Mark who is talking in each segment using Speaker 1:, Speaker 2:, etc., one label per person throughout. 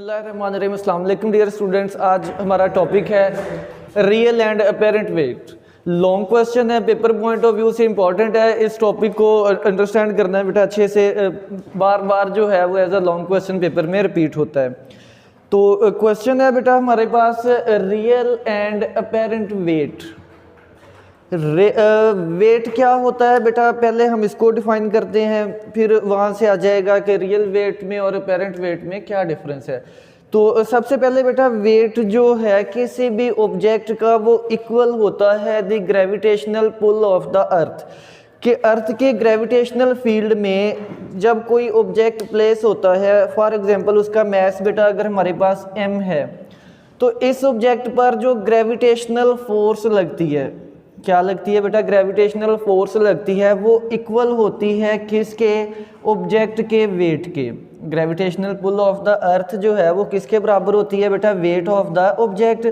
Speaker 1: बिस्मिल्लाहिर्रहमानिर्रहीम। अस्सलाम वालेकुम डियर स्टूडेंट्स। आज हमारा टॉपिक है real and apparent wait. Long question है, पेपर पॉइंट ऑफ व्यू से इंपॉर्टेंट है। इस टॉपिक को अंडरस्टैंड करना है बेटा अच्छे से। बार बार जो है वो as a long question paper में रिपीट होता है। तो क्वेश्चन है बेटा हमारे पास real and apparent weight. Weight क्या होता है बेटा, पहले हम इसको डिफाइन करते हैं, फिर वहाँ से आ जाएगा कि रियल वेट में और अपेरेंट वेट में क्या डिफरेंस है। तो सबसे पहले बेटा वेट जो है किसी भी ऑब्जेक्ट का वो इक्वल होता है the gravitational pull of the earth. कि अर्थ के ग्रेविटेशनल फील्ड में जब कोई ऑब्जेक्ट प्लेस होता है, फॉर एग्जांपल उसका मास बेटा अगर हमारे पास m है, तो इस ऑब्जेक्ट पर जो ग्रेविटेशनल फोर्स लगती है, क्या लगती है बेटा, ग्रेविटेशनल फोर्स लगती है, वो इक्वल होती है किसके, ऑब्जेक्ट के वेट के। Gravitational pull of the earth जो है वो किसके बराबर होती है बेटा, वेट ऑफ द ऑब्जेक्ट।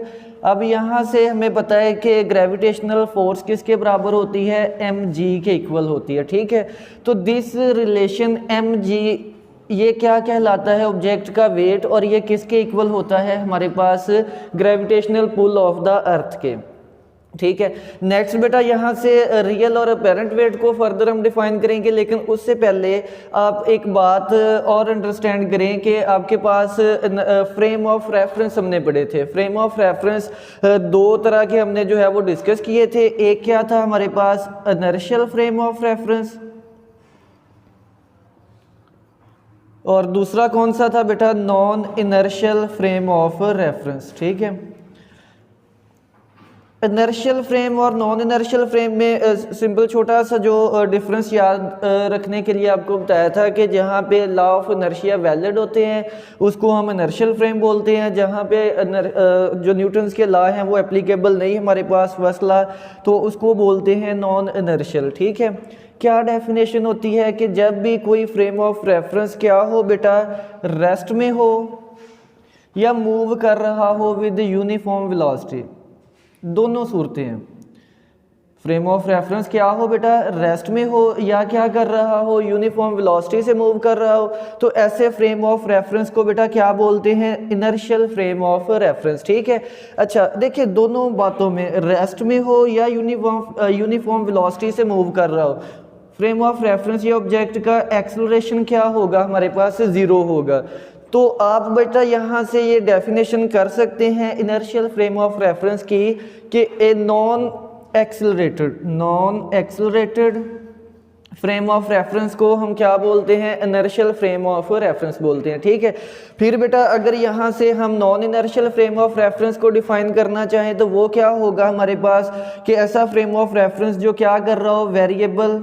Speaker 1: अब यहाँ से हमें पता है कि ग्रेविटेशनल फोर्स किसके बराबर होती है, mg के इक्वल होती है। ठीक है, तो दिस रिलेशन mg ये क्या कहलाता है, ऑब्जेक्ट का वेट, और ये किसके इक्वल होता है हमारे पास, gravitational pull of the earth के। ठीक है, नेक्स्ट बेटा यहाँ से रियल और अपेरेंट वेट को फर्दर हम डिफाइन करेंगे, लेकिन उससे पहले आप एक बात और अंडरस्टैंड करें कि आपके पास फ्रेम ऑफ रेफरेंस हमने पढ़े थे। फ्रेम ऑफ रेफरेंस दो तरह के हमने जो है वो डिस्कस किए थे। एक क्या था हमारे पास, इनर्शियल फ्रेम ऑफ रेफरेंस, और दूसरा कौन सा था बेटा, non inertial frame of reference. ठीक है, इनर्शियल फ्रेम और नॉन इनर्शियल फ्रेम में सिंपल छोटा सा जो डिफरेंस याद रखने के लिए आपको बताया था कि जहाँ पे लॉ ऑफ इनर्शिया वैलिड होते हैं उसको हम इनर्शियल फ्रेम बोलते हैं। जहाँ पे जो न्यूटन्स के लॉ हैं वो एप्लीकेबल नहीं हमारे पास, फर्स्ट लॉ, तो उसको बोलते हैं नॉन इनर्शियल। ठीक है, क्या डेफिनेशन होती है कि जब भी कोई फ्रेम ऑफ रेफरेंस क्या हो बेटा, रेस्ट में हो या मूव कर रहा हो विद यूनिफॉर्म वेलोसिटी, दोनों सूरतें हैं। फ्रेम ऑफ रेफरेंस क्या हो बेटा, रेस्ट में हो या क्या कर रहा हो, यूनिफॉर्म वेलोसिटी से मूव कर रहा हो, तो ऐसे फ्रेम ऑफ रेफरेंस को बेटा क्या बोलते हैं, इनर्शियल फ्रेम ऑफ रेफरेंस। ठीक है, अच्छा देखिए दोनों बातों में, रेस्ट में हो या यूनिफॉर्म वेलोसिटी से मूव कर रहा हो, फ्रेम ऑफ रेफरेंस या ऑब्जेक्ट का एक्सेलरेशन क्या होगा हमारे पास, जीरो होगा। तो आप बेटा यहाँ से ये डेफिनेशन कर सकते हैं इनर्शियल फ्रेम ऑफ रेफरेंस की कि a non accelerated frame of reference को हम क्या बोलते हैं, इनर्शियल फ्रेम ऑफ रेफरेंस बोलते हैं। ठीक है, फिर बेटा अगर यहाँ से हम non inertial frame of reference को डिफाइन करना चाहें तो वो क्या होगा हमारे पास, कि ऐसा फ्रेम ऑफ रेफरेंस जो क्या कर रहा हो, वेरिएबल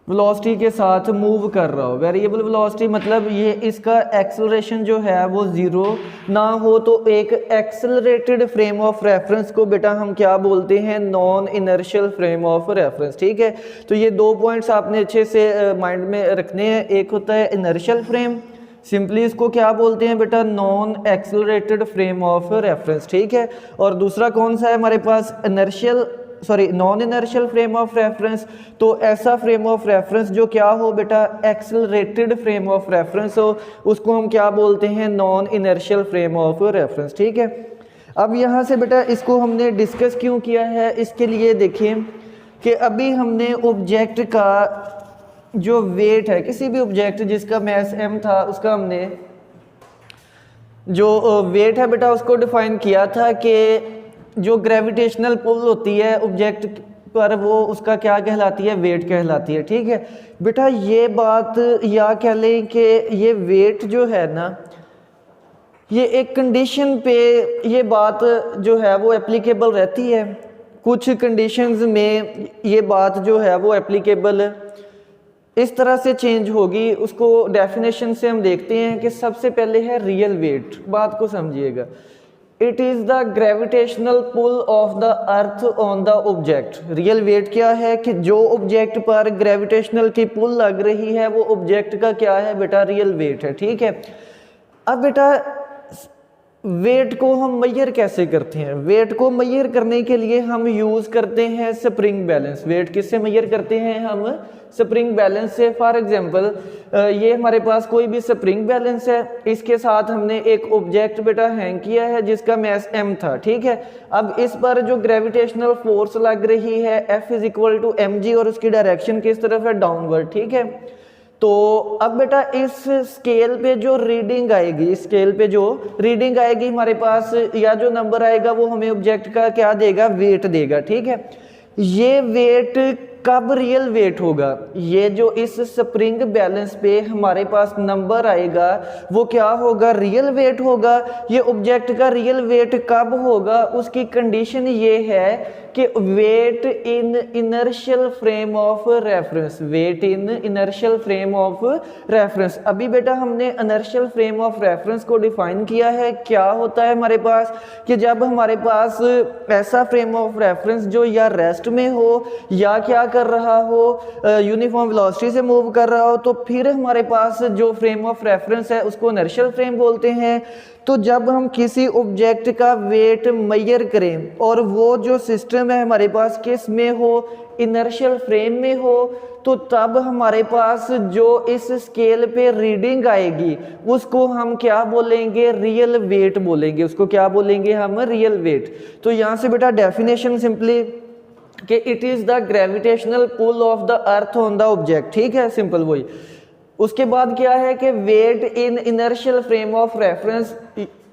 Speaker 1: वेलोसिटी के साथ मूव कर रहा हो। वेरिएबल वेलोसिटी मतलब ये इसका एक्सेलरेशन जो है वो जीरो ना हो, तो एक एक्सेलरेटेड फ्रेम ऑफ रेफरेंस को बेटा हम क्या बोलते हैं, non inertial frame of reference. ठीक है, तो ये दो पॉइंट्स आपने अच्छे से माइंड में रखने हैं। एक होता है इनर्शियल फ्रेम, सिंपली इसको क्या बोलते हैं बेटा, non accelerated frame of reference. ठीक है, और दूसरा कौन सा है हमारे पास, non inertial frame of reference, तो ऐसा फ्रेम ऑफ रेफरेंस जो क्या हो बेटा, एक्सेलरेटेड फ्रेम ऑफ रेफरेंस हो, उसको हम क्या बोलते हैं, non inertial frame of reference. ठीक है, अब यहाँ से बेटा इसको हमने डिस्कस क्यों किया है, इसके लिए देखिए कि अभी हमने ऑब्जेक्ट का जो वेट है, किसी भी ऑब्जेक्ट जिसका मास m था, उसका हमने जो वेट है बेटा उसको डिफाइन किया था कि जो ग्रेविटेशनल पुल होती है ऑब्जेक्ट पर वो उसका क्या कहलाती है, वेट कहलाती है। ठीक है बेटा, ये बात या कह लें कि ये वेट जो है ना, ये एक कंडीशन पे ये बात जो है वो एप्लीकेबल रहती है। कुछ कंडीशंस में ये बात जो है वो एप्लीकेबल इस तरह से चेंज होगी, उसको डेफिनेशन से हम देखते हैं कि सबसे पहले है रियल वेट। बात को समझिएगा, it is the gravitational pull of the earth on the object. Real weight क्या है कि जो ऑब्जेक्ट पर ग्रेविटेशनल की पुल लग रही है वो ऑब्जेक्ट का क्या है बेटा, रियल वेट है। ठीक है, अब बेटा वेट को हम मेजर कैसे करते हैं? वेट को मेजर करने के लिए हम यूज करते हैं स्प्रिंग बैलेंस। वेट किससे मेजर करते हैं हम? स्प्रिंग बैलेंस से। फॉर एग्जांपल ये हमारे पास कोई भी स्प्रिंग बैलेंस है, इसके साथ हमने एक ऑब्जेक्ट बेटा हैंग किया है जिसका मैस m था, ठीक है। अब इस पर जो ग्रेविटेशनल फोर्स लग रही है F is equal to mg और उसकी डायरेक्शन किस तरफ है? डाउनवर्ड, ठीक है। तो अब बेटा इस स्केल पे जो रीडिंग आएगी, इस स्केल पे जो रीडिंग आएगी हमारे पास, या जो नंबर आएगा वो हमें ऑब्जेक्ट का क्या देगा? वेट देगा, ठीक है। ये वेट कब रियल वेट होगा? ये जो इस स्प्रिंग बैलेंस पे हमारे पास नंबर आएगा वो क्या होगा? रियल वेट होगा। ये ऑब्जेक्ट का रियल वेट कब होगा? उसकी कंडीशन ये है कि weight in inertial frame of reference, weight in inertial frame of reference. अभी बेटा हमने इनर्शियल फ्रेम ऑफ रेफरेंस को डिफाइन किया है। क्या होता है हमारे पास कि जब हमारे पास ऐसा फ्रेम ऑफ रेफरेंस जो या रेस्ट में हो या क्या कर रहा हो, यूनिफॉर्म वेलोसिटी से मूव कर रहा हो, तो फिर हमारे पास जो फ्रेम ऑफ रेफरेंस है उसको इनर्शियल फ्रेम बोलते हैं। तो जब हम किसी ऑब्जेक्ट का वेट मेजर करें और वो जो सिस्टम है हमारे पास किस में हो? इनर्शियल फ्रेम में हो, तो तब हमारे पास जो इस स्केल पे रीडिंग आएगी उसको हम क्या बोलेंगे? रियल वेट बोलेंगे। उसको क्या बोलेंगे हम? Real weight. तो यहाँ से बेटा डेफिनेशन सिंपली कि it is the gravitational pull of the earth on the object, ठीक है, सिंपल वही। उसके बाद क्या है कि weight in inertial frame of reference,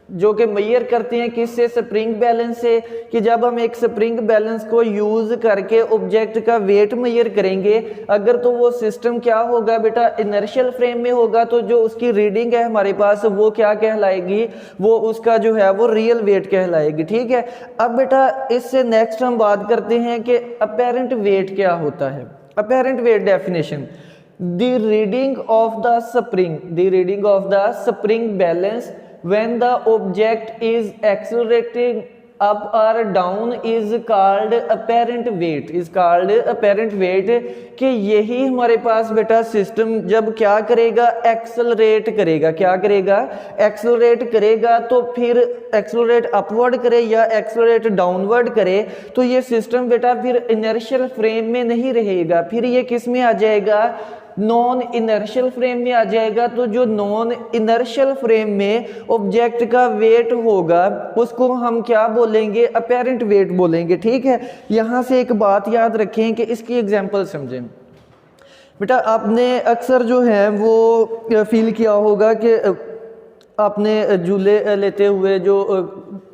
Speaker 1: जो कि मेजर करते हैं किससे? स्प्रिंग बैलेंस से। कि जब हम एक स्प्रिंग बैलेंस को यूज करके ऑब्जेक्ट का वेट मेजर करेंगे, अगर तो वो सिस्टम क्या होगा बेटा? इनर्शियल फ्रेम में होगा, तो जो उसकी रीडिंग है हमारे पास वो क्या कहलाएगी? वो उसका जो है वो रियल वेट कहलाएगी, ठीक है। अब बेटा इससे नेक्स्ट हम बात करते हैं कि अपेरेंट वेट क्या होता है। Apparent wait definition: the reading of the spring balance when the object is accelerating up or down is called apparent weight। कि यही हमारे पास बेटा सिस्टम जब क्या करेगा? एक्सेलरेट करेगा। क्या करेगा? एक्सेलरेट करेगा। तो फिर एक्सेलरेट अपवर्ड करे या एक्सेलरेट डाउनवर्ड करे, तो ये सिस्टम बेटा फिर इनर्शियल फ्रेम में नहीं रहेगा, फिर ये किस में आ जाएगा? नॉन इनर्शियल फ्रेम में आ जाएगा। तो जो नॉन इनर्शियल फ्रेम में ऑब्जेक्ट का वेट होगा उसको हम क्या बोलेंगे? अपेरेंट वेट बोलेंगे, ठीक है। यहां से एक बात याद रखें कि इसकी एग्जांपल समझें। बेटा आपने अक्सर जो है वो फील किया होगा कि आपने झूले लेते हुए जो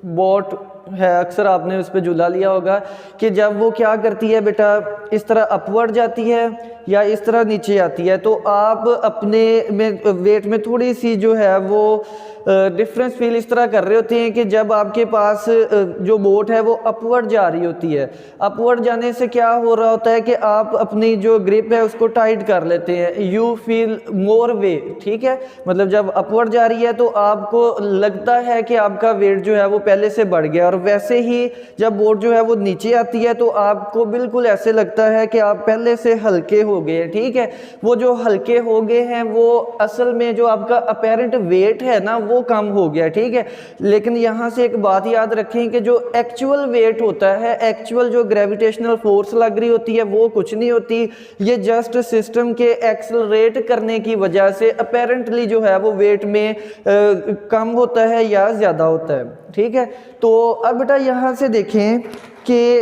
Speaker 1: बोट है, अक्सर आपने उस पर झूला लिया होगा कि जब वो क्या करती है बेटा, इस तरह अपवर्ड जाती है या इस तरह नीचे आती है, तो आप अपने में वेट में थोड़ी सी जो है वो डिफरेंस फील इस तरह कर रहे होते हैं कि जब आपके पास जो बोट है वो अपवर्ड जा रही होती है। अपवर्ड जाने से क्या हो रहा होता है कि आप अपनी जो ग्रिप है उसको टाइट कर लेते हैं, यू फील मोर वेट, ठीक है। मतलब जब अपवर्ड जा रही है तो आपको लगता है कि आपका वेट जो है वो पहले से बढ़ गया, और वैसे ही जब बोट जो है वो नीचे आती है तो आपको बिल्कुल ऐसे लगता है कि आप पहले से हल्के हो गए, ठीक है। वो जो हल्के हो गए हैं वो असल में जो आपका अपेरेंट वेट है ना वो कम हो गया, ठीक है। लेकिन यहाँ से एक बात याद रखें कि जो एक्चुअल वेट होता है, एक्चुअल जो ग्रेविटेशनल फोर्स लग रही होती है वो कुछ नहीं होती, ये जस्ट सिस्टम के एक्सेलरेट करने की वजह से अपेरेंटली जो है वो वेट में कम होता है या ज़्यादा होता है, ठीक है। तो अब बेटा यहाँ से देखें कि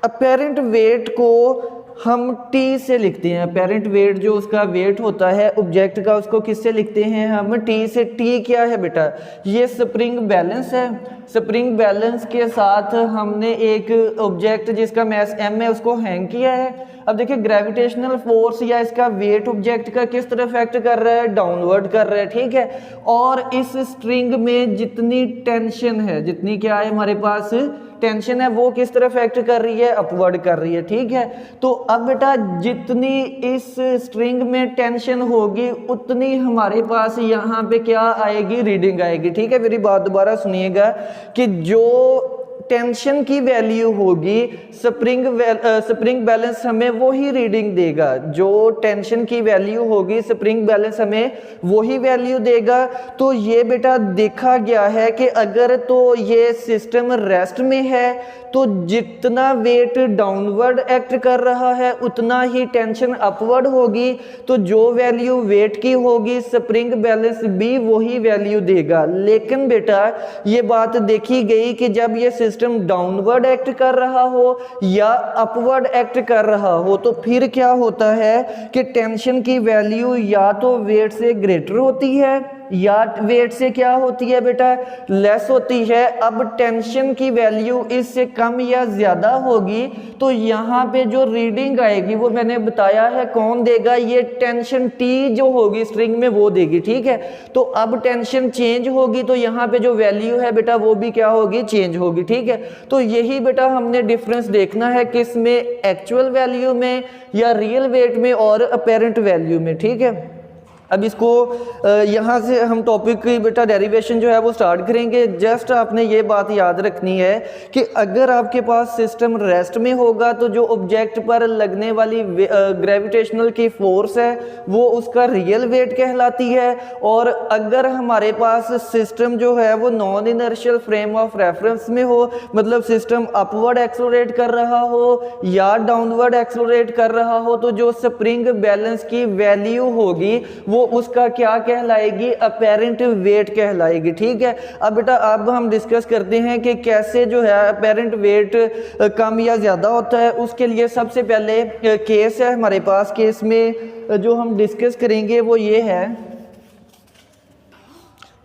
Speaker 1: अपेरेंट वेट को हम T से लिखते हैं। अपेरेंट वेट जो उसका वेट होता है ऑब्जेक्ट का, उसको किससे लिखते हैं हम? T से। T क्या है बेटा? ये स्प्रिंग बैलेंस है। स्प्रिंग बैलेंस के साथ हमने एक ऑब्जेक्ट जिसका मैस m है उसको हैंग किया है। अब देखिए ग्रेविटेशनल फोर्स या इसका वेट ऑब्जेक्ट का किस तरह इफेक्ट कर रहा है? डाउनवर्ड कर रहा है, ठीक है। और इस स्ट्रिंग में जितनी टेंशन है, जितनी क्या है हमारे पास टेंशन है, वो किस तरह इफेक्ट कर रही है? अपवर्ड कर रही है, ठीक है। तो अब बेटा जितनी इस स्ट्रिंग में टेंशन होगी उतनी हमारे पास यहाँ पे क्या आएगी? रीडिंग आएगी, ठीक है। मेरी बात दोबारा सुनिएगा कि जो टेंशन की वैल्यू होगी, स्प्रिंग बैलेंस हमें वही रीडिंग देगा। जो टेंशन की वैल्यू होगी स्प्रिंग बैलेंस हमें वही वैल्यू देगा। तो ये बेटा देखा गया है कि अगर तो ये सिस्टम रेस्ट में है तो जितना वेट डाउनवर्ड एक्ट कर रहा है उतना ही टेंशन अपवर्ड होगी। तो जो वैल्यू वेट की होगी स्प्रिंग बैलेंस भी वही वैल्यू देगा। लेकिन बेटा ये बात देखी गई कि जब ये सिस्टम डाउनवर्ड एक्ट कर रहा हो या अपवर्ड एक्ट कर रहा हो तो फिर क्या होता है कि टेंशन की वैल्यू या तो वेट से ग्रेटर होती है या वेट से क्या होती है बेटा, लेस होती है। अब टेंशन की वैल्यू इससे कम या ज्यादा होगी तो यहाँ पे जो रीडिंग आएगी वो मैंने बताया है कौन देगा, ये टेंशन टी जो होगी स्ट्रिंग में वो देगी। ठीक है, तो अब टेंशन चेंज होगी तो यहाँ पे जो वैल्यू है बेटा वो भी क्या होगी, चेंज होगी। ठीक है, तो यही बेटा हमने डिफरेंस देखना है किस में, एक्चुअल वैल्यू में या रियल वेट में और अपेरेंट वैल्यू में। ठीक है, अब इसको यहाँ से हम टॉपिक की बेटा डेरिवेशन जो है वो स्टार्ट करेंगे। जस्ट आपने ये बात याद रखनी है कि अगर आपके पास सिस्टम रेस्ट में होगा तो जो ऑब्जेक्ट पर लगने वाली ग्रेविटेशनल की फोर्स है वो उसका रियल वेट कहलाती है। और अगर हमारे पास सिस्टम जो है वो non inertial frame of reference में हो, मतलब सिस्टम अपवर्ड एक्सलरेट कर रहा हो या डाउनवर्ड एक्सलरेट कर रहा हो, तो जो स्प्रिंग बैलेंस की वैल्यू होगी वो उसका क्या कहलाएगी, अपेरेंट वेट कहलाएगी। ठीक है, अब बेटा अब हम डिस्कस करते हैं कि कैसे जो है अपेरेंट वेट कम या ज्यादा होता है। उसके लिए सबसे पहले केस है हमारे पास। केस में जो हम डिस्कस करेंगे वो ये है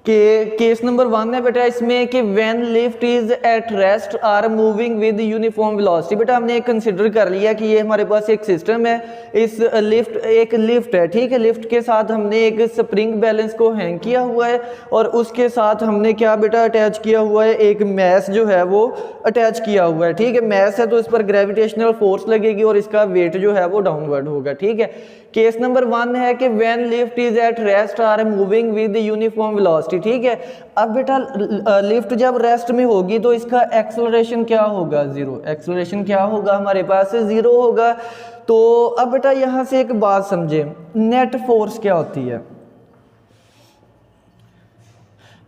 Speaker 1: कि केस नंबर 1 है बेटा इसमें कि when lift is at rest or moving with uniform velocity. बेटा हमने कंसिडर कर लिया कि ये हमारे पास एक सिस्टम है, इस एक लिफ्ट है। ठीक है, लिफ्ट के साथ हमने एक स्प्रिंग बैलेंस को हैंग किया हुआ है और उसके साथ हमने क्या बेटा अटैच किया हुआ है, एक मैस जो है वो अटैच किया हुआ है। ठीक है, मैस है तो इस पर ग्रेविटेशनल फोर्स लगेगी और इसका वेट जो है वो डाउनवर्ड होगा। ठीक है, केस नंबर 1 है कि when lift is at rest or moving with uniform velocity. ठीक है, अब बेटा लिफ्ट जब रेस्ट में होगी तो इसका एक्सेलरेशन क्या होगा, जीरो। एक्सेलरेशन क्या होगा, हमारे पास जीरो होगा। तो अब बेटा यहां से एक बात समझे, नेट फोर्स क्या होती है।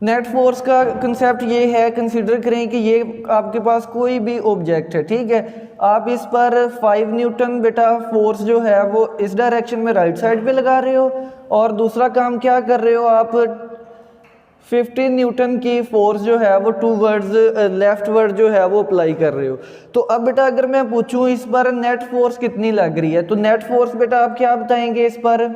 Speaker 1: नेट फोर्स का कंसेप्ट ये है, कंसीडर करें कि ये आपके पास कोई भी ऑब्जेक्ट है। ठीक है, आप इस पर 5 न्यूटन बेटा फोर्स जो है वो इस डायरेक्शन में राइट साइड पे लगा रहे हो और दूसरा काम क्या कर रहे हो, आप 15 न्यूटन की फोर्स जो है वो टूवर्ड्स लेफ्ट वर्ड जो है वो अप्लाई कर रहे हो। तो अब बेटा अगर मैं पूछूं इस पर नेट फोर्स कितनी लग रही है, तो नेट फोर्स बेटा आप क्या बताएंगे इस पर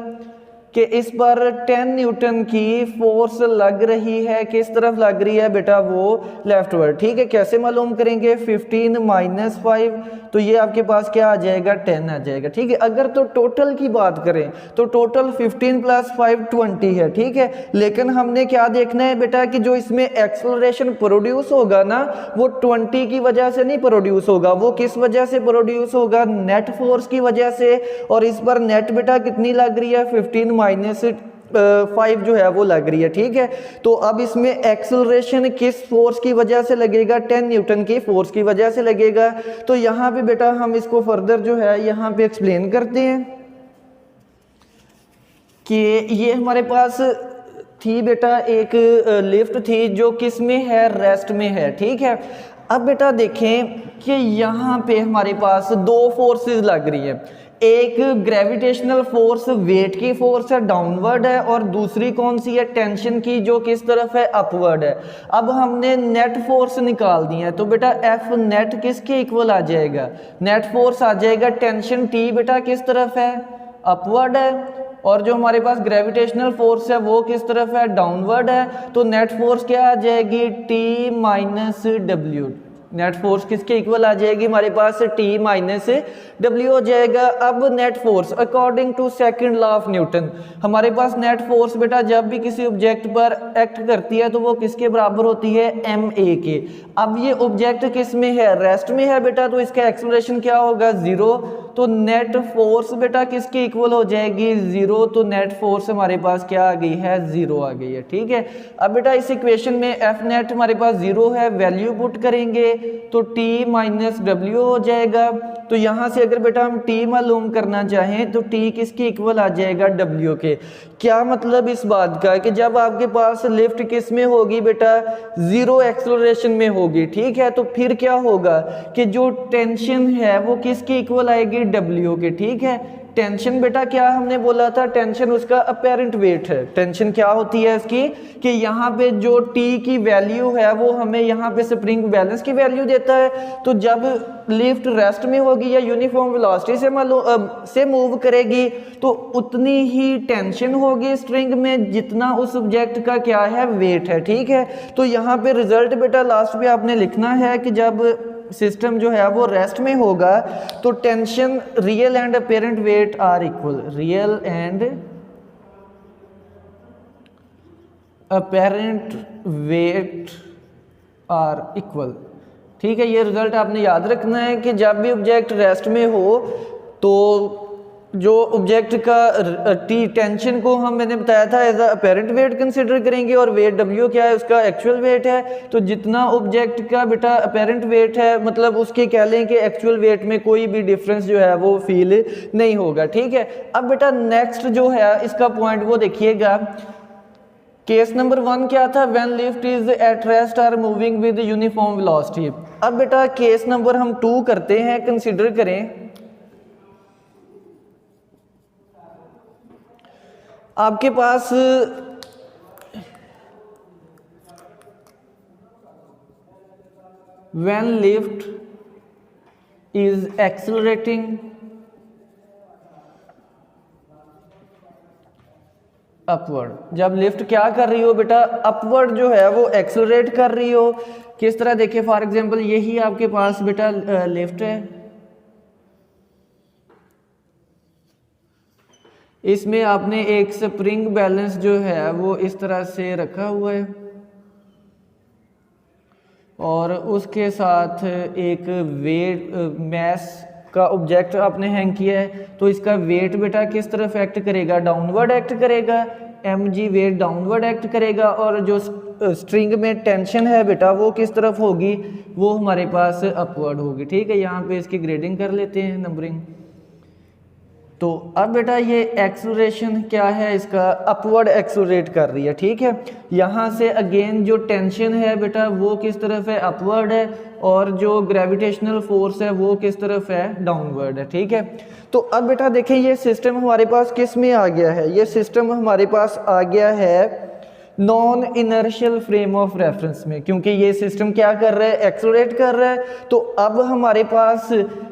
Speaker 1: कि इस पर 10 न्यूटन की फोर्स लग रही है। किस तरफ लग रही है बेटा, वो लेफ्ट वर्ड। ठीक है, कैसे मालूम करेंगे, 15 - 5 तो ये आपके पास क्या आ जाएगा, 10 आ जाएगा। ठीक है, अगर तो टोटल की बात करें तो टोटल 15 + 5 20 है। ठीक है, लेकिन हमने क्या देखना है बेटा कि जो इसमें एक्सेलरेशन प्रोड्यूस होगा ना वो 20 की वजह से नहीं प्रोड्यूस होगा, वो किस वजह से प्रोड्यूस होगा, नेट फोर्स की वजह से। और इस पर नेट बेटा कितनी लग रही है, 15 - 5 जो है वो लग रही है। ठीक है, तो अब इसमें एक्सेलरेशन किस फोर्स की वजह से लगेगा, 10 न्यूटन की फोर्स की वजह से लगेगा। तो यहाँ पे बेटा हम इसको फर्दर जो है यहाँ पे एक्सप्लेन करते हैं कि ये हमारे पास थी बेटा एक लिफ्ट थी जो किस में है, रेस्ट में है। ठीक है, अब बेटा देखें कि यहाँ पे हमारे पास दो फोर्सेस लग रही है, एक ग्रेविटेशनल फोर्स वेट की फोर्स है डाउनवर्ड है और दूसरी कौन सी है, टेंशन की जो किस तरफ है, अपवर्ड है। अब हमने नेट फोर्स निकाल दी है तो बेटा एफ नेट किसके इक्वल आ जाएगा, नेट फोर्स आ जाएगा टेंशन टी बेटा किस तरफ है, अपवर्ड है, और जो हमारे पास ग्रेविटेशनल फोर्स है वो किस तरफ है, डाउनवर्ड है। तो नेट फोर्स क्या आ जाएगी, T minus W. Net force किसके इक्वल आ जाएगी, हमारे पास टी माइनस डब्ल्यू हो जाएगा। अब net force according to second law of Newton, हमारे पास नेट फोर्स बेटा जब भी किसी ऑब्जेक्ट पर एक्ट करती है तो वो किसके बराबर होती है, एम ए के। अब ये ऑब्जेक्ट किस में है, रेस्ट में है बेटा, तो इसका एक्सेलरेशन क्या होगा, जीरो। तो नेट फोर्स बेटा किसके इक्वल हो जाएगी 0, तो नेट फोर्स हमारे पास क्या आ गई है 0 आ गई है। ठीक है, अब बेटा इस इक्वेशन में एफ नेट हमारे पास 0 है, वैल्यू पुट करेंगे तो T माइनस W हो जाएगा। तो यहाँ से अगर बेटा हम T मालूम करना चाहें तो T किसके इक्वल आ जाएगा W के। क्या मतलब इस बात का कि जब आपके पास लिफ्ट किस में होगी बेटा 0 एक्सेलरेशन में होगी, ठीक है, तो फिर क्या होगा कि जो टेंशन है वो किसके इक्वल आएगी W के। ठीक है, टेंशन बेटा क्या हमने बोला था, टेंशन उसका अपेरेंट वेट है। टेंशन क्या होती है इसकी कि यहाँ पे जो T की वैल्यू है वो हमें यहाँ पे स्प्रिंग बैलेंस की वैल्यू देता है। तो जब लिफ्ट रेस्ट में होगी या यूनिफॉर्म वेलोसिटी से मूव करेगी तो उतनी ही टेंशन होगी स्ट्रिंग में जितना उस ऑब्जेक्ट का क्या है वेट है। ठीक है, तो यहाँ पे रिजल्ट बेटा लास्ट पे आपने लिखना है कि जब सिस्टम जो है वो रेस्ट में होगा तो tension real and apparent weight are equal, real and apparent weight are equal. ठीक है, ये रिजल्ट आपने याद रखना है कि जब भी ऑब्जेक्ट रेस्ट में हो तो जो ऑब्जेक्ट का टेंशन को मैंने बताया था एज अपेरेंट वेट कंसिडर करेंगे और वेट W क्या है उसका एक्चुअल वेट है। तो जितना ऑब्जेक्ट का बेटा अपेरेंट वेट है मतलब उसके कह लें कि एक्चुअल वेट में कोई भी डिफरेंस जो है वो फील नहीं होगा। ठीक है, अब बेटा नेक्स्ट जो है इसका पॉइंट वो देखिएगा, केस नंबर 1 क्या था, when lift is at rest or moving with uniform velocity. अब बेटा केस नंबर हम 2 करते हैं, कंसिडर करें आपके पास when lift is accelerating upward, जब लिफ्ट क्या कर रही हो बेटा अपवर्ड जो है वो एक्सेलरेट कर रही हो। किस तरह देखिए, फॉर एग्जांपल यही आपके पास बेटा लिफ्ट है, इसमें आपने एक स्प्रिंग बैलेंस जो है वो इस तरह से रखा हुआ है और उसके साथ एक वेट मैस का ऑब्जेक्ट आपने हैंग किया है। तो इसका वेट बेटा किस तरफ एक्ट करेगा, डाउनवर्ड एक्ट करेगा, mg वेट डाउनवर्ड एक्ट करेगा। और जो स्ट्रिंग में टेंशन है बेटा वो किस तरफ होगी, वो हमारे पास अपवर्ड होगी। ठीक है, यहाँ पे इसकी ग्रेडिंग कर लेते हैं नंबरिंग। तो अब बेटा ये एक्सेलरेशन क्या है इसका अपवर्ड एक्सेलरेट कर रही है। ठीक है, यहाँ से अगेन जो टेंशन है बेटा वो किस तरफ है, अपवर्ड है, और जो ग्रेविटेशनल फोर्स है वो किस तरफ है, डाउनवर्ड है। ठीक है, तो अब बेटा देखें ये सिस्टम हमारे पास किस में आ गया है, ये सिस्टम हमारे पास आ गया है non inertial frame of reference में, क्योंकि ये सिस्टम क्या कर रहा है, एक्सेलरेट कर रहा है। तो अब हमारे पास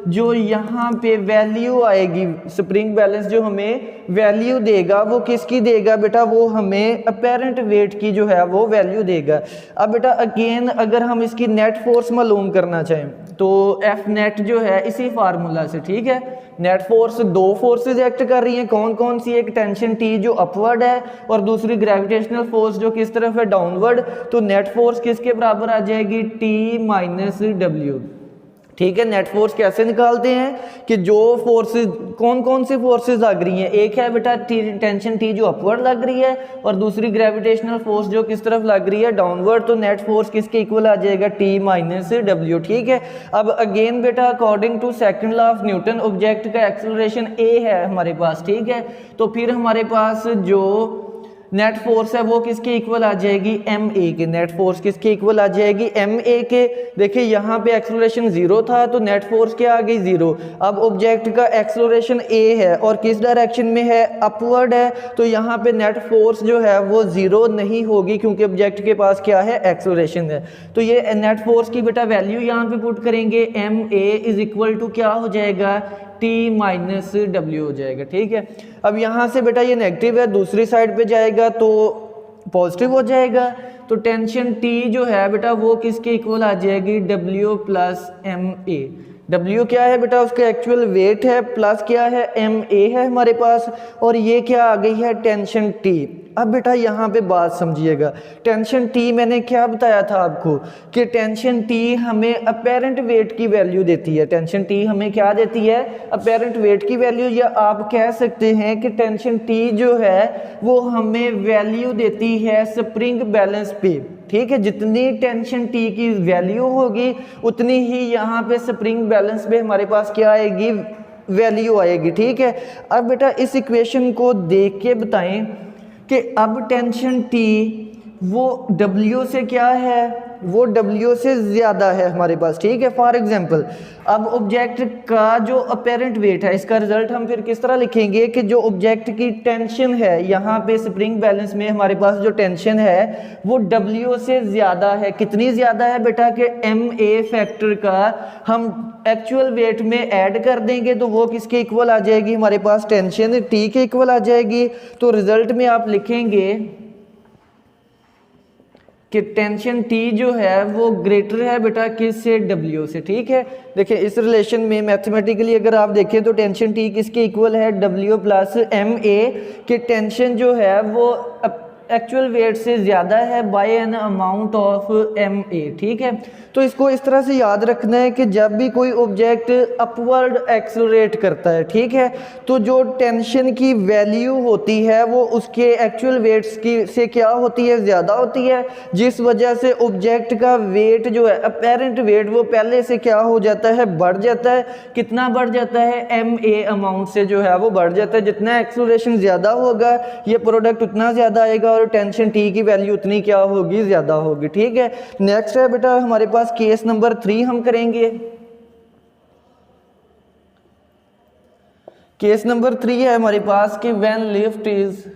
Speaker 1: जो यहाँ पे वैल्यू आएगी, स्प्रिंग बैलेंस जो हमें वैल्यू देगा वो किसकी देगा बेटा, वो हमें अपेरेंट वेट की जो है वो वैल्यू देगा। अब बेटा अगेन अगर हम इसकी नेट फोर्स मालूम करना चाहें तो एफ नेट जो है इसी फार्मूला से, ठीक है, नेट फोर्स दो फोर्सेस एक्ट कर रही हैं, कौन कौन सी, एक टेंशन T जो अपवर्ड है और दूसरी ग्रेविटेशनल फोर्स जो किस तरफ है, डाउनवर्ड। तो नेट फोर्स किसके बराबर आ जाएगी, T माइनस W। ठीक है, नेट फोर्स कैसे निकालते हैं कि जो फोर्सेस, कौन कौन सी फोर्सेस लग रही हैं, एक है बेटा टेंशन T जो अपवर्ड लग रही है और दूसरी ग्रेविटेशनल फोर्स जो किस तरफ लग रही है, डाउनवर्ड। तो नेट फोर्स किसके इक्वल आ जाएगा, T माइनस W। ठीक है, अब अगेन बेटा according to second law of Newton object का एक्सेलरेशन a है हमारे पास। ठीक है, तो फिर हमारे पास जो नेट फोर्स है वो किसके इक्वल आ जाएगी, ma के। नेट फोर्स किसके इक्वल आ जाएगी, ma के। देखिए यहाँ पे एक्सेलरेशन 0 था तो नेट फोर्स क्या आ गई, 0। अब ऑब्जेक्ट का एक्सेलरेशन a है और किस डायरेक्शन में है, अपवर्ड है। तो यहाँ पे नेट फोर्स जो है वो 0 नहीं होगी क्योंकि ऑब्जेक्ट के पास क्या है, एक्सेलरेशन है। तो ये नेट फोर्स की बेटा वैल्यू यहाँ पे पुट करेंगे, ma इज इक्वल टू क्या हो जाएगा, T माइनस W हो जाएगा। ठीक है, अब यहाँ से बेटा ये नेगेटिव है, दूसरी साइड पे जाएगा तो पॉजिटिव हो जाएगा। तो टेंशन टी जो है बेटा वो किसके इक्वल आ जाएगी, W plus M A. W क्या है बेटा, उसका एक्चुअल वेट है, प्लस क्या है, MA है हमारे पास, और ये क्या आ गई है, टेंशन T। अब बेटा यहाँ पे बात समझिएगा, टेंशन T मैंने क्या बताया था आपको कि टेंशन T हमें अपेरेंट वेट की वैल्यू देती है। टेंशन T हमें क्या देती है, अपेरेंट वेट की वैल्यू, या आप कह सकते हैं कि टेंशन T जो है वो हमें वैल्यू देती है स्प्रिंग बैलेंस पे। ठीक है, जितनी टेंशन T की वैल्यू होगी उतनी ही यहाँ पे स्प्रिंग बैलेंस पे हमारे पास क्या आएगी, वैल्यू आएगी। ठीक है, अब बेटा इस इक्वेशन को देख के बताएं कि अब टेंशन T वो W से क्या है, वो W से ज़्यादा है हमारे पास। ठीक है, फॉर एग्जांपल अब ऑब्जेक्ट का जो अपेरेंट वेट है, इसका रिजल्ट हम फिर किस तरह लिखेंगे कि जो ऑब्जेक्ट की टेंशन है यहाँ पे स्प्रिंग बैलेंस में हमारे पास जो टेंशन है वो W से ज़्यादा है। कितनी ज़्यादा है बेटा कि MA फैक्टर का हम एक्चुअल वेट में ऐड कर देंगे तो वो किसके इक्वल आ जाएगी, हमारे पास टेंशन T के इक्वल आ जाएगी। तो रिजल्ट में आप लिखेंगे कि टेंशन T जो है वो ग्रेटर है बेटा किससे, W से। ठीक है, देखिए इस रिलेशन में मैथमेटिकली अगर आप देखें तो टेंशन T किसके इक्वल है, W प्लस MA, कि टेंशन जो है वो एक्चुअल वेट से ज़्यादा है by an amount of MA। ठीक है, तो इसको इस तरह से याद रखना है कि जब भी कोई ऑब्जेक्ट अपवर्ड एक्सलरेट करता है, ठीक है, तो जो टेंशन की वैल्यू होती है वो उसके एक्चुअल वेट्स की से क्या होती है, ज़्यादा होती है, जिस वजह से ऑब्जेक्ट का वेट जो है अपेरेंट वेट वो पहले से क्या हो जाता है, बढ़ जाता है। कितना बढ़ जाता है, MA अमाउंट से जो है वो बढ़ जाता है। जितना एक्सलरेशन ज़्यादा होगा ये प्रोडक्ट उतना ज़्यादा आएगा और टेंशन T की वैल्यू उतनी क्या होगी, ज़्यादा होगी। ठीक है, नेक्स्ट है बेटा हमारे पास केस नंबर 3 हम करेंगे। केस नंबर 3 है हमारे पास कि व्हेन लिफ्ट इज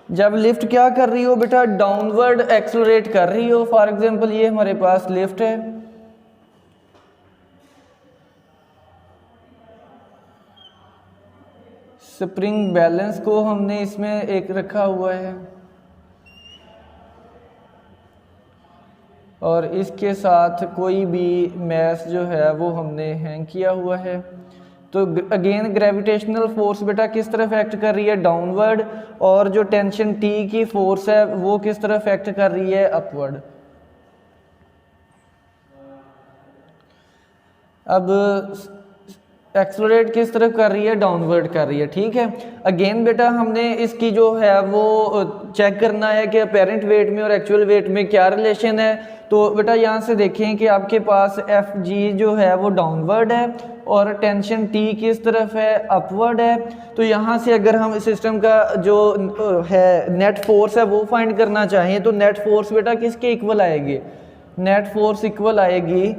Speaker 1: जब लिफ्ट क्या कर रही हो बेटा, डाउनवर्ड एक्सलरेट कर रही हो। फॉर एग्जांपल ये हमारे पास लिफ्ट है, स्प्रिंग बैलेंस को हमने इसमें एक रखा हुआ है और इसके साथ कोई भी मैस जो है वो हमने हैंग किया हुआ है। तो अगेन ग्रेविटेशनल फोर्स बेटा किस तरफ एक्ट कर रही है, डाउनवर्ड, और जो टेंशन T की फोर्स है वो किस तरफ एक्ट कर रही है, अपवर्ड। अब एक्सलरेट किस तरफ कर रही है, डाउनवर्ड कर रही है। ठीक है, अगेन बेटा हमने इसकी जो है वो चेक करना है कि अपेरेंट वेट में और एक्चुअल वेट में क्या रिलेशन है। तो बेटा यहाँ से देखें कि आपके पास FG जो है वो डाउनवर्ड है और टेंशन T किस तरफ है, अपवर्ड है। तो यहाँ से अगर हम सिस्टम का जो है नेट फोर्स है वो फाइंड करना चाहें तो नेट फोर्स बेटा किसके इक्वल आएगी, नेट फोर्स इक्वल आएगी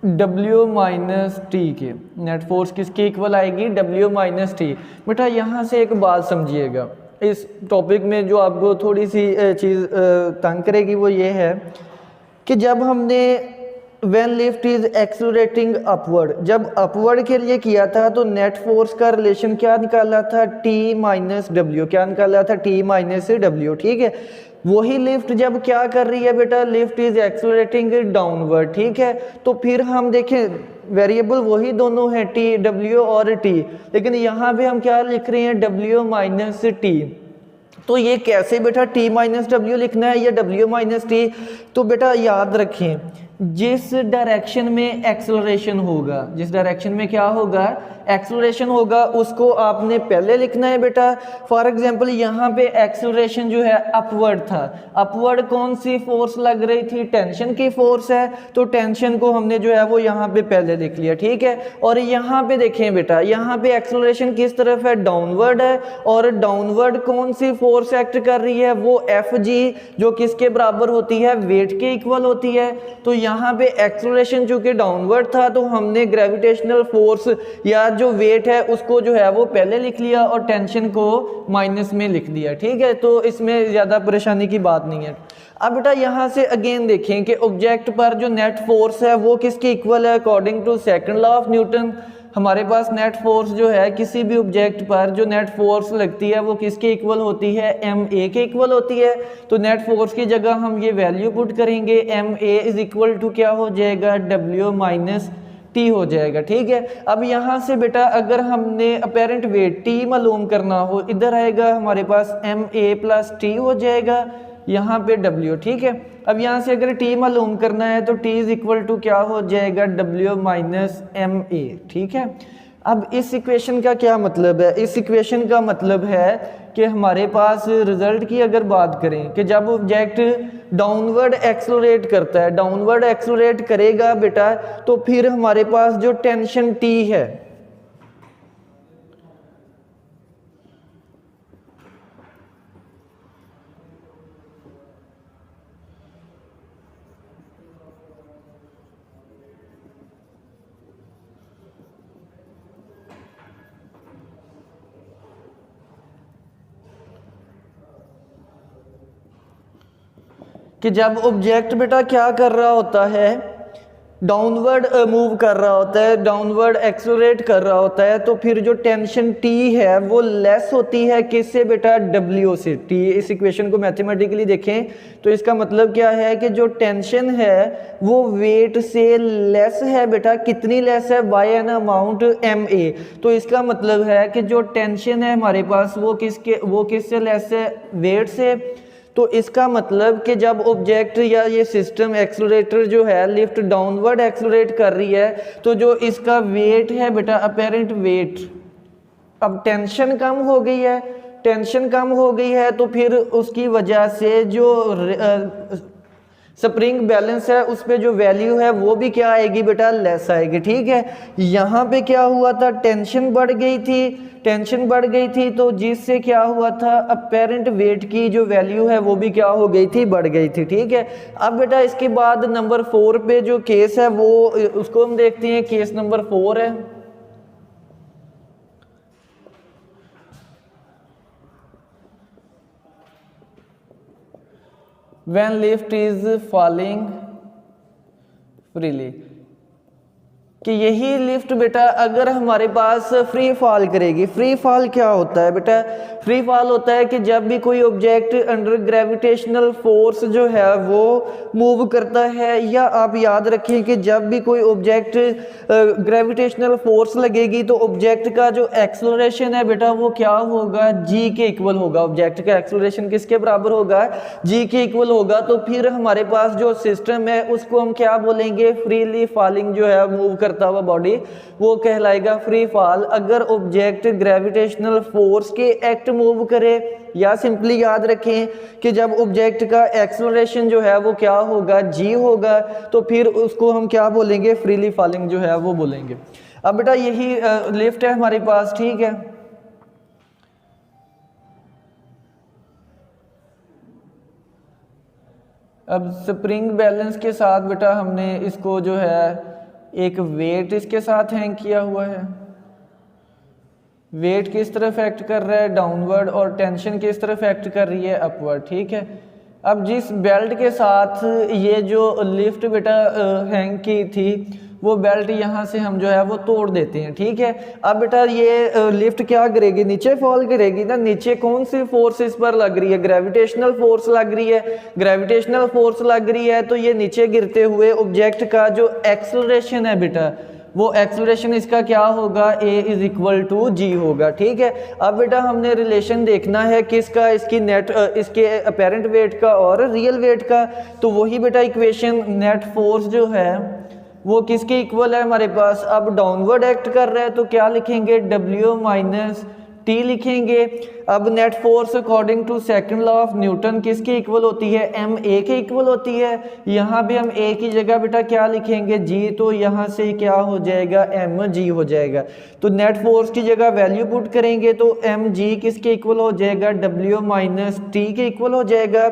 Speaker 1: W माइनस टी के। नेट फोर्स किसके इक्वल आएगी, W माइनस टी। बेटा यहाँ से एक बात समझिएगा, इस टॉपिक में जो आपको थोड़ी सी चीज़ तंग करेगी वो ये है कि जब हमने when lift is accelerating upward, जब अपवर्ड के लिए किया था तो नेट फोर्स का रिलेशन क्या निकाला था, T माइनस W। क्या निकाला था, T माइनस W। ठीक है, वही लिफ्ट जब क्या कर रही है बेटा, लिफ्ट इज एक्सलरेटिंग डाउनवर्ड। ठीक है, तो फिर हम देखें वेरिएबल वही दोनों हैं, T W और T, लेकिन यहाँ पे हम क्या लिख रहे हैं, W माइनस T। तो ये कैसे बेटा T माइनस W लिखना है या W माइनस T, तो बेटा याद रखें जिस डायरेक्शन में एक्सेलरेशन होगा, जिस डायरेक्शन में क्या होगा, एक्सेलरेशन होगा, उसको आपने पहले लिखना है बेटा। फॉर एग्जांपल यहाँ पे एक्सेलरेशन जो है अपवर्ड था, अपवर्ड कौन सी फोर्स लग रही थी, टेंशन की फोर्स है, तो टेंशन को हमने जो है वो यहाँ पे पहले लिख लिया। ठीक है, और यहाँ पे देखें बेटा, यहाँ पे एक्सेलरेशन किस तरफ है, डाउनवर्ड है, और डाउनवर्ड कौन सी फोर्स एक्ट कर रही है, वो FG, जो किसके बराबर होती है, वेट के इक्वल होती है। तो यहाँ पे एक्सेलरेशन चूंकि डाउनवर्ड था तो हमने ग्रेविटेशनल फोर्स या जो वेट है उसको जो है वो पहले लिख लिया और टेंशन को माइनस में लिख दिया, ठीक है। तो इसमें ज़्यादा परेशानी की बात नहीं है। अब बेटा यहाँ से अगेन देखें कि ऑब्जेक्ट पर जो नेट फोर्स है वो किसके इक्वल है। According to second law of Newton हमारे पास नेट फोर्स जो है किसी भी ऑब्जेक्ट पर जो नेट फोर्स लगती है वो किसके इक्वल होती है, ma के इक्वल होती है। तो नेट फोर्स की जगह हम ये वैल्यू पुट करेंगे, ma इज इक्वल टू क्या हो जाएगा, w माइनस टी हो जाएगा, ठीक है। अब यहाँ से बेटा अगर हमने अपेरेंट वेट t मालूम करना हो, इधर आएगा हमारे पास ma प्लस टी हो जाएगा, यहाँ पे w, ठीक है। अब यहाँ से अगर t मालूम करना है तो t इज इक्वल टू क्या हो जाएगा, w माइनस ma, ठीक है। अब इस इक्वेशन का क्या मतलब है, इस इक्वेशन का मतलब है कि हमारे पास रिजल्ट की अगर बात करें कि जब ऑब्जेक्ट डाउनवर्ड एक्सेलरेट करता है, डाउनवर्ड एक्सेलरेट करेगा बेटा, तो फिर हमारे पास जो टेंशन t है कि जब ऑब्जेक्ट बेटा क्या कर रहा होता है, डाउनवर्ड मूव कर रहा होता है, डाउनवर्ड एक्सेलरेट कर रहा होता है, तो फिर जो टेंशन T है वो लेस होती है किससे बेटा, W से। T, इस इक्वेशन को मैथमेटिकली देखें तो इसका मतलब क्या है कि जो टेंशन है वो वेट से लेस है बेटा, कितनी लेस है, बाय एन अमाउंट ma। तो इसका मतलब है कि जो टेंशन है हमारे पास वो किससे लेस है, वेट से। तो इसका मतलब कि जब ऑब्जेक्ट या ये सिस्टम एक्सेलरेटर जो है लिफ्ट डाउनवर्ड एक्सेलरेट कर रही है तो जो इसका वेट है बेटा, अपेरेंट वेट, अब टेंशन कम हो गई है, टेंशन कम हो गई है तो फिर उसकी वजह से जो स्प्रिंग बैलेंस है उस पे जो वैल्यू है वो भी क्या आएगी बेटा, लेस आएगी, ठीक है। यहाँ पे क्या हुआ था, टेंशन बढ़ गई थी, टेंशन बढ़ गई थी तो जिससे क्या हुआ था, अपेरेंट वेट की जो वैल्यू है वो भी क्या हो गई थी, बढ़ गई थी, ठीक है। अब बेटा इसके बाद नंबर 4 पे जो केस है वो उसको हम देखते हैं, केस नंबर 4 है। When lift is falling freely, कि यही लिफ्ट बेटा अगर हमारे पास फ्री फॉल करेगी। फ्री फॉल क्या होता है बेटा, फ्री फॉल होता है कि जब भी कोई ऑब्जेक्ट अंडर ग्रेविटेशनल फोर्स जो है वो मूव करता है, या आप याद रखिए कि जब भी कोई ऑब्जेक्ट ग्रेविटेशनल फोर्स लगेगी तो ऑब्जेक्ट का जो एक्सेलरेशन है बेटा वो क्या होगा, g के इक्वल होगा। ऑब्जेक्ट का एक्सेलरेशन किसके बराबर होगा, g के इक्वल होगा। तो फिर हमारे पास जो सिस्टम है उसको हम क्या बोलेंगे, फ्रीली फॉलिंग जो है मूव करता हुआ बॉडी, वो कहलाएगा फ्री फॉल। अगर ऑब्जेक्ट ग्रेविटेशनल फोर्स के एक्ट मूव करे, या सिंपली याद रखें कि जब ऑब्जेक्ट का एक्सेलरेशन जो है वो क्या होगा, g होगा, तो फिर उसको हम क्या बोलेंगे, फ्रीली फॉलिंग जो है वो बोलेंगे। अब बेटा यही लिफ्ट है हमारे पास, ठीक है। अब स्प्रिंग बैलेंस के साथ बेटा हमने इसको जो है एक वेट इसके साथ हैंग किया हुआ है। वेट किस तरफ एक्ट कर रहा है, डाउनवर्ड, और टेंशन किस तरफ एक्ट कर रही है, अपवर्ड, ठीक है। अब जिस बेल्ट के साथ ये जो लिफ्ट बेटा हैंग की थी वो बेल्ट यहाँ से हम जो है वो तोड़ देते हैं, ठीक है। अब बेटा ये लिफ्ट क्या करेगी, नीचे फॉल करेगी ना। नीचे कौन सी फोर्स इस पर लग रही है, ग्रेविटेशनल फोर्स लग रही है। ग्रेविटेशनल फोर्स लग रही है तो ये नीचे गिरते हुए ऑब्जेक्ट का जो एक्सेलरेशन है बेटा, वो एक्सेलरेशन इसका क्या होगा, a is equal to g होगा, ठीक है। अब बेटा हमने रिलेशन देखना है किसका, इसकी नेट इसके अपेरेंट वेट का और रियल वेट का। तो वही बेटा इक्वेशन, नेट फोर्स जो है वो किसके इक्वल है हमारे पास, अब डाउनवर्ड एक्ट कर रहा है तो क्या लिखेंगे, w माइनस t टी लिखेंगे। अब net force according to second law of Newton किसके इक्वल होती है, एम ए के इक्वल होती है। यहाँ भी हम ए की जगह बेटा क्या लिखेंगे, जी, तो यहाँ से क्या हो जाएगा, एम जी हो जाएगा। तो नेट फोर्स की जगह वैल्यू पुट करेंगे तो एम जी किसके इक्वल हो जाएगा, डब्ल्यू माइनस टी के इक्वल हो जाएगा।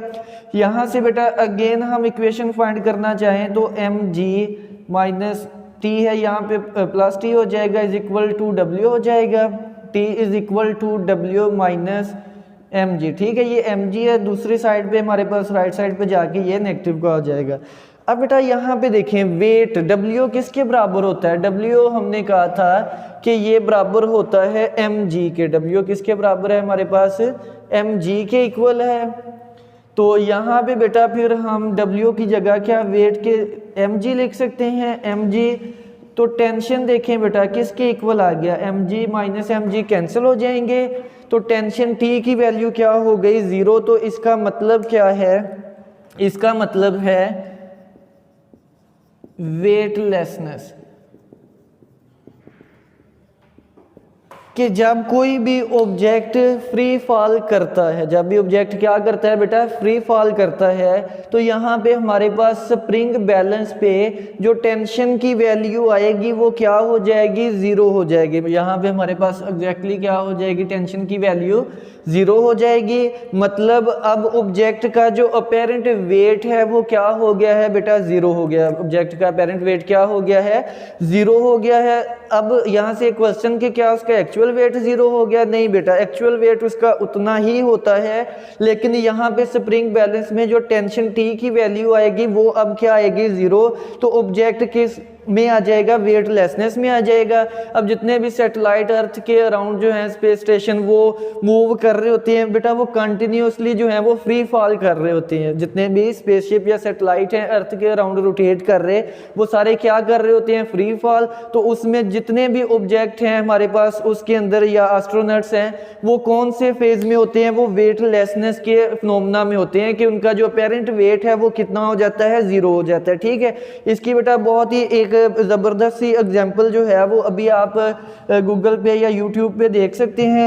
Speaker 1: यहाँ से बेटा अगेन हम इक्वेशन फाइंड करना चाहें तो एम जी माइनस टी है, यहाँ पे प्लस टी हो जाएगा, इज इक्वल टू डब्ल्यू हो जाएगा। T is equal to W minus M G, ठीक है। ये एम जी है, दूसरी साइड पे हमारे पास राइट साइड पे जाके ये नेगेटिव का हो जाएगा। अब बेटा यहाँ पे देखें वेट W किसके बराबर होता है, W हमने कहा था कि ये बराबर होता है mg के। W किसके बराबर है हमारे पास, mg के इक्वल है। तो यहाँ पे बेटा फिर हम W की जगह क्या वेट के mg लिख सकते हैं, mg। तो टेंशन देखें बेटा किसके इक्वल आ गया, mg माइनस mg कैंसिल हो जाएंगे। तो टेंशन T की वैल्यू क्या हो गई, 0। तो इसका मतलब क्या है, इसका मतलब है वेटलेसनेस, कि जब कोई भी ऑब्जेक्ट फ्री फॉल करता है, जब भी ऑब्जेक्ट क्या करता है बेटा, फ्री फॉल करता है, तो यहाँ पे हमारे पास स्प्रिंग बैलेंस पे जो टेंशन की वैल्यू आएगी वो क्या हो जाएगी, 0 हो जाएगी। यहाँ पे हमारे पास एग्जैक्टली क्या हो जाएगी, टेंशन की वैल्यू 0 हो जाएगी। मतलब अब ऑब्जेक्ट का जो अपेरेंट वेट है वो क्या हो गया है बेटा, 0 हो गया। ऑब्जेक्ट का अपेरेंट वेट क्या हो गया है, 0 हो गया है। अब यहाँ से क्वेश्चन के क्या उसका एक्चुअल वेट 0 हो गया, नहीं बेटा, एक्चुअल वेट उसका उतना ही होता है, लेकिन यहाँ पे स्प्रिंग बैलेंस में जो टेंशन टी की वैल्यू आएगी वो अब क्या आएगी, 0। तो ऑब्जेक्ट किस में आ जाएगा, वेटलेसनेस में आ जाएगा। अब जितने भी सैटेलाइट अर्थ के अराउंड जो है स्पेस स्टेशन वो मूव कर रहे होते हैं बेटा, वो कंटिन्यूसली जो है वो फ्री फॉल कर रहे होते हैं। जितने भी स्पेसशिप या सैटेलाइट हैं अर्थ के अराउंड रोटेट कर रहे, वो सारे क्या कर रहे होते हैं, फ्री फॉल। तो उसमें जितने भी ऑब्जेक्ट हैं हमारे पास उसके अंदर या एस्ट्रोनॉट्स हैं, वो कौन से फेज में होते हैं, वो वेटलेसनेस के फिनोमेना में होते हैं, कि उनका जो अपेरेंट वेट है वो कितना हो जाता है, 0 हो जाता है। ठीक है, इसकी बेटा बहुत ही एक ज़बरदस्त सी एग्जांपल जो है वो अभी आप गूगल पे या यूट्यूब पे देख सकते हैं।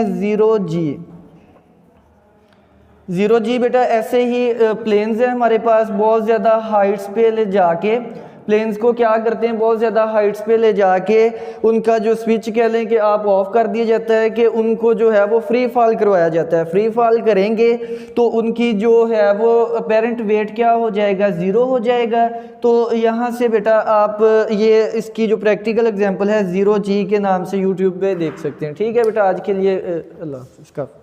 Speaker 1: 0G बेटा ऐसे ही प्लेन्स है हमारे पास, बहुत ज़्यादा हाइट्स पे ले जाके प्लेन्स को क्या करते हैं, बहुत ज़्यादा हाइट्स पे ले जाके उनका जो स्विच कह लें कि आप ऑफ कर दिया जाता है, कि उनको जो है वो फ्री फॉल करवाया जाता है। फ्री फॉल करेंगे तो उनकी जो है वो अपेरेंट वेट क्या हो जाएगा, 0 हो जाएगा। तो यहाँ से बेटा आप ये इसकी जो प्रैक्टिकल एग्जांपल है 0G के नाम से यूट्यूब पे देख सकते हैं। ठीक है बेटा, आज के लिए अल्लाह हाफ़िज़।